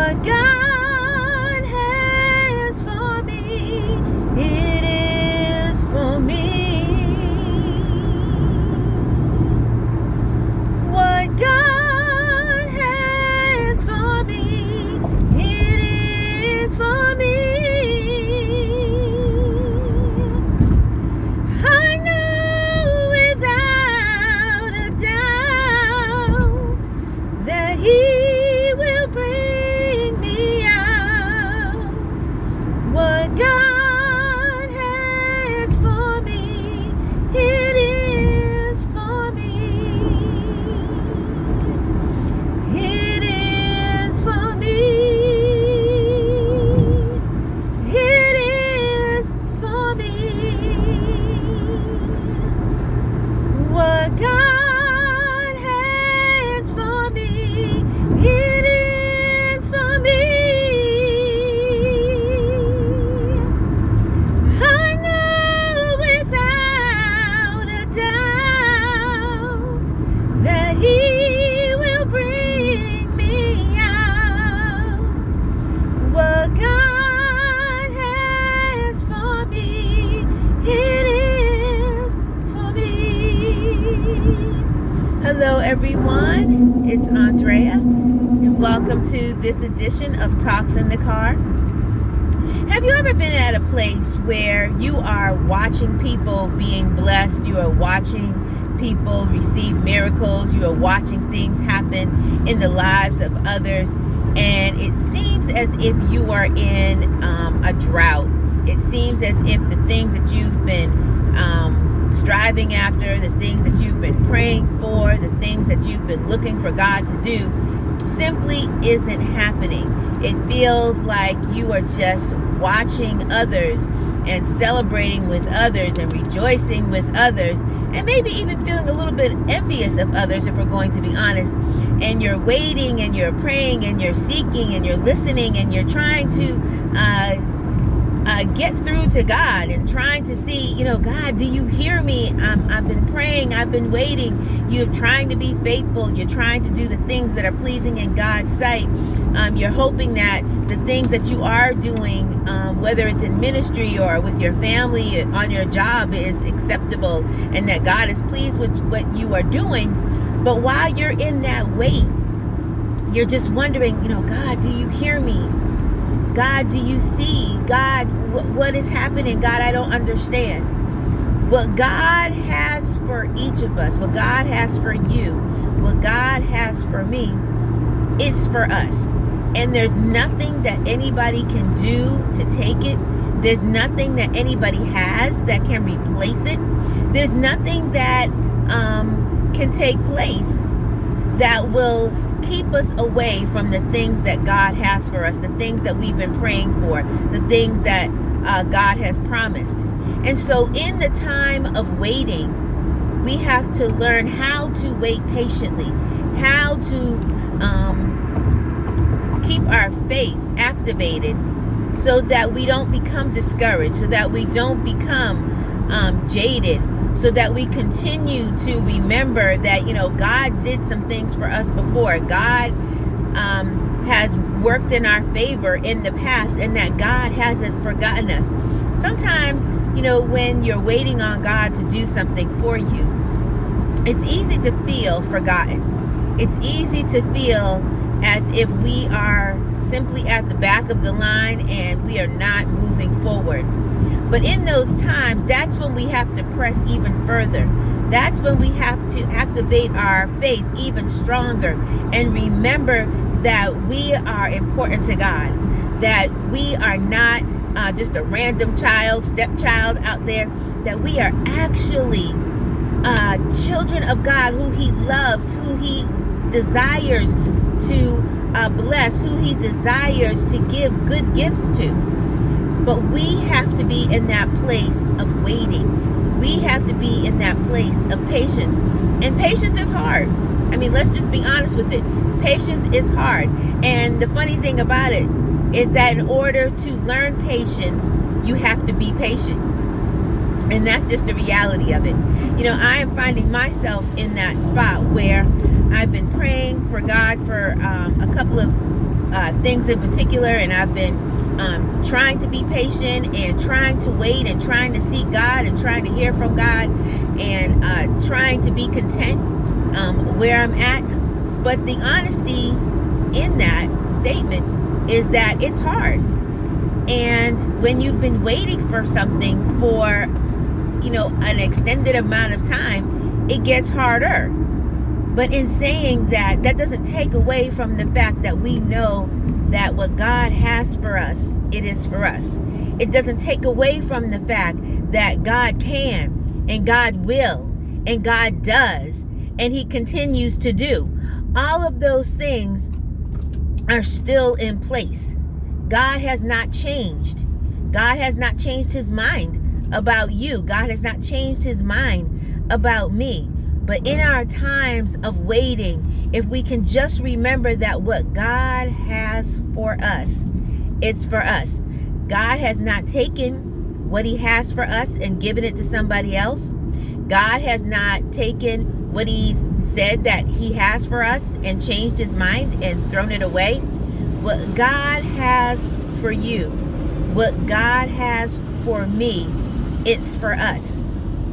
What God has for me, it is for me. What God has for me, it is for me. I know without a doubt that He will bring me out. What God has for me, it is for me. It is for me. It is for me. What God has for me, it is for me. I know without a doubt that He will bring me out. What God has for me, it is for me. Hello everyone, it's Andrea, and welcome to this edition of Talks in the Car. Have you ever been at a place where you are watching people being blessed, you are watching people receive miracles, you are watching things happen in the lives of others, and it seems as if you are in a drought. It seems as if the things that you've been striving after, the things that you've been praying for, the things that you've been looking for God to do simply isn't happening. It feels like you are just watching others and celebrating with others and rejoicing with others, and maybe even feeling a little bit envious of others, if we're going to be honest. And you're waiting and you're praying and you're seeking and you're listening and you're trying to get through to God and trying to see, God, do you hear me? I've been praying, I've been waiting. You're trying to be faithful. You're trying to do the things that are pleasing in God's sight. You're hoping that the things that you are doing, whether it's in ministry or with your family, on your job, is acceptable and that God is pleased with what you are doing. But while you're in that wait, you're just wondering, God, do you hear me? God, do you see? God, what is happening? God, I don't understand. What God has for each of us, what God has for you, what God has for me, it's for us. And there's nothing that anybody can do to take it. There's nothing that anybody has that can replace it. There's nothing that can take place that will keep us away from the things that God has for us, the things that we've been praying for, the things that God has promised. And so in the time of waiting, we have to learn how to wait patiently, how to keep our faith activated so that we don't become discouraged, so that we don't become jaded, so that we continue to remember that, God did some things for us before. God has worked in our favor in the past, and that God hasn't forgotten us. Sometimes, when you're waiting on God to do something for you, it's easy to feel forgotten. It's easy to feel as if we are simply at the back of the line and we are not moving forward. But in those times, that's when we have to press even further. That's when we have to activate our faith even stronger and remember that we are important to God, that we are not just a random stepchild out there, that we are actually children of God who He loves, who He desires to bless, who He desires to give good gifts to. But we have to be in that place of waiting. We have to be in that place of patience. And patience is hard. I mean, let's just be honest with it. Patience is hard. And the funny thing about it is that in order to learn patience, you have to be patient. And that's just the reality of it. I am finding myself in that spot where I've been praying for God for a couple of things in particular, and I've been trying to be patient and trying to wait and trying to seek God and trying to hear from God and trying to be content where I'm at. But the honesty in that statement is that it's hard. And when you've been waiting for something for, an extended amount of time, it gets harder. But in saying that, that doesn't take away from the fact that we know that what God has for us, it is for us. It doesn't take away from the fact that God can and God will and God does and he continues to do. All of those things are still in place. God has not changed. God has not changed his mind about you. God has not changed his mind about me. But in our times of waiting, if we can just remember that what God has for us, it's for us. God has not taken what he has for us and given it to somebody else. God has not taken what he said that he has for us and changed his mind and thrown it away. What God has for you, what God has for me, it's for us.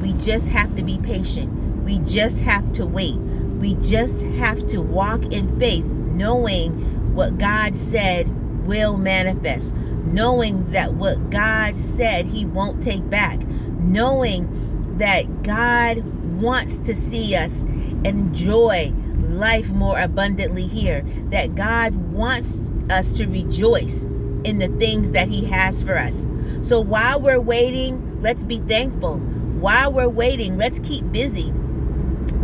We just have to be patient. We just have to wait. We just have to walk in faith, knowing what God said will manifest, knowing that what God said he won't take back, knowing that God wants to see us enjoy life more abundantly here, that God wants us to rejoice in the things that he has for us. So while we're waiting, let's be thankful. While we're waiting, let's keep busy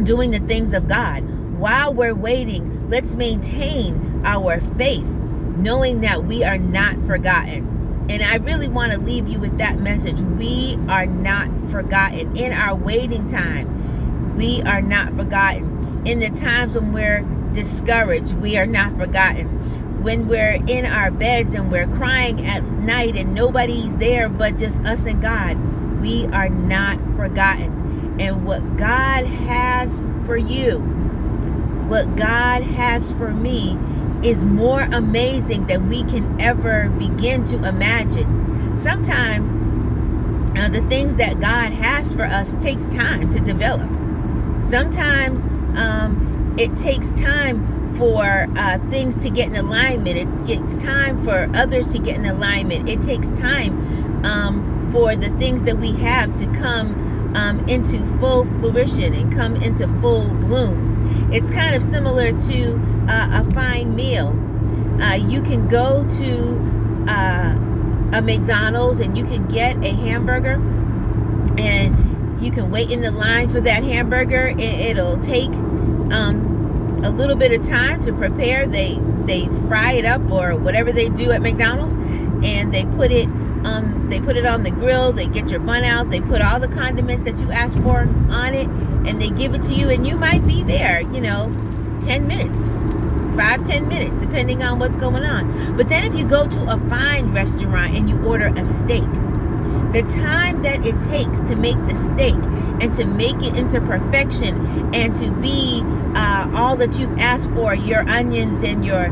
doing the things of God. While we're waiting, let's maintain our faith, knowing that we are not forgotten. And I really want to leave you with that message. We are not forgotten. In our waiting time, we are not forgotten. In the times when we're discouraged, we are not forgotten. When we're in our beds and we're crying at night and nobody's there but just us and God, we are not forgotten. And what God has for you, what God has for me, is more amazing than we can ever begin to imagine. Sometimes the things that God has for us takes time to develop. Sometimes it takes time for things to get in alignment. It takes time for others to get in alignment. It takes time for the things that we have to come into full fruition and come into full bloom. It's kind of similar to a fine meal. You can go to a McDonald's and you can get a hamburger, and you can wait in the line for that hamburger, and it'll take a little bit of time to prepare. They fry it up or whatever they do at McDonald's, and they put it on the grill. They get your bun out, they put all the condiments that you asked for on it, and they give it to you, and you might be there 10 minutes, 5-10 minutes, depending on what's going on. But then if you go to a fine restaurant and you order a steak, the time that it takes to make the steak and to make it into perfection and to be all that you've asked for, your onions and your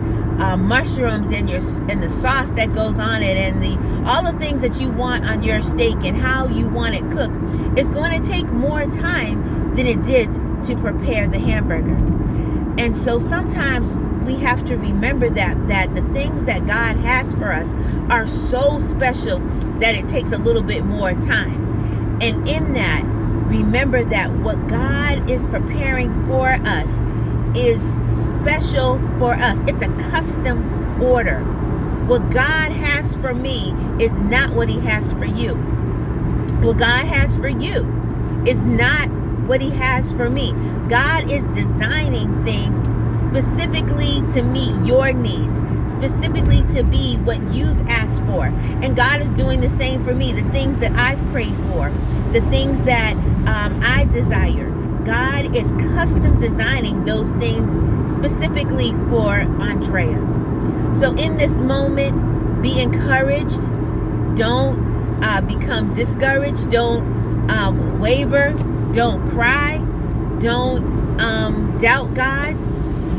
mushrooms and the sauce that goes on it, and all the things that you want on your steak and how you want it cooked, it's going to take more time than it did to prepare the hamburger. And so sometimes we have to remember that the things that God has for us are so special that it takes a little bit more time. And in that, remember that what God is preparing for us is special for us. It's a custom order. What God has for me is not what he has for you. What God has for you is not what he has for me. God is designing things specifically to meet your needs, specifically to be what you've asked for. And God is doing the same for me. The things that I've prayed for, the things that I desire, God is custom designing those things specifically for Andrea. So in this moment, be encouraged. Don't become discouraged. Don't waver. Don't cry. Don't doubt God.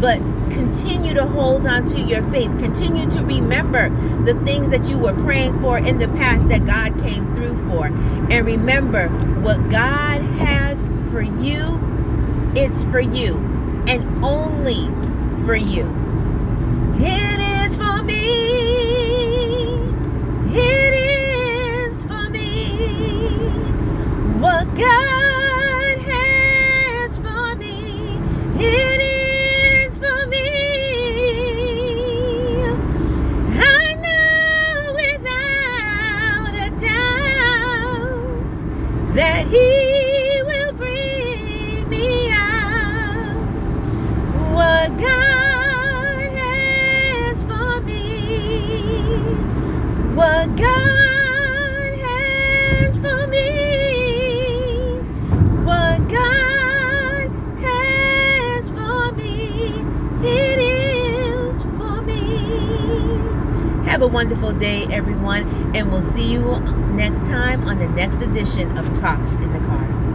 But continue to hold on to your faith. Continue to remember the things that you were praying for in the past that God came through for. And remember, what God has for you, it's for you and only for you. It is for me. It is for me. What God has for me, it is for me. I know without a doubt that He will bring me out. What God has for me, what God has for me, what God has for me, it is for me. Have a wonderful day, everyone, and we'll see you next time on the next edition of Talks in the Car.